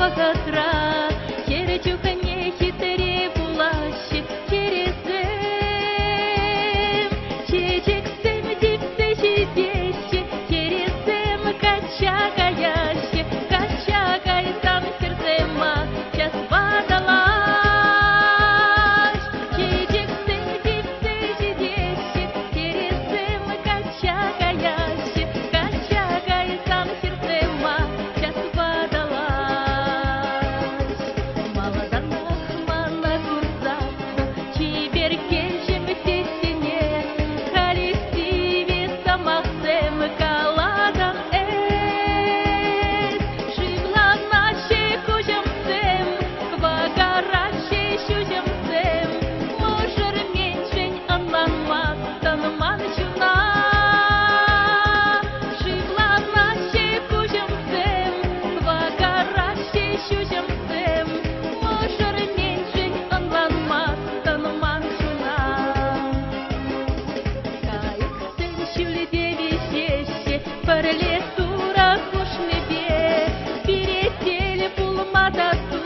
вагатра, черечуха не хитре булащи, черезем, чечексем, дипсе, чидещи, черезем, качагаящи, качагай сам сердцема, час водолаж, чечексем, дипсе, чидещи, черезем, качагаящи, качагай сам сердцема, час водолаж. Молоданах мана курзаку, чиберкеншем тесине, коллективе самахсем каладах эс. Шивла наше кужемсем, квагараше щужемсем, можер меньшень анланмас, танманчуна. Шивла наше кужемсем, квагараше щужемсем, можер меньшень анланмас, танманчуна. Каексем щуледеви щеще, парлетура хуш небе, перетели пулматасу.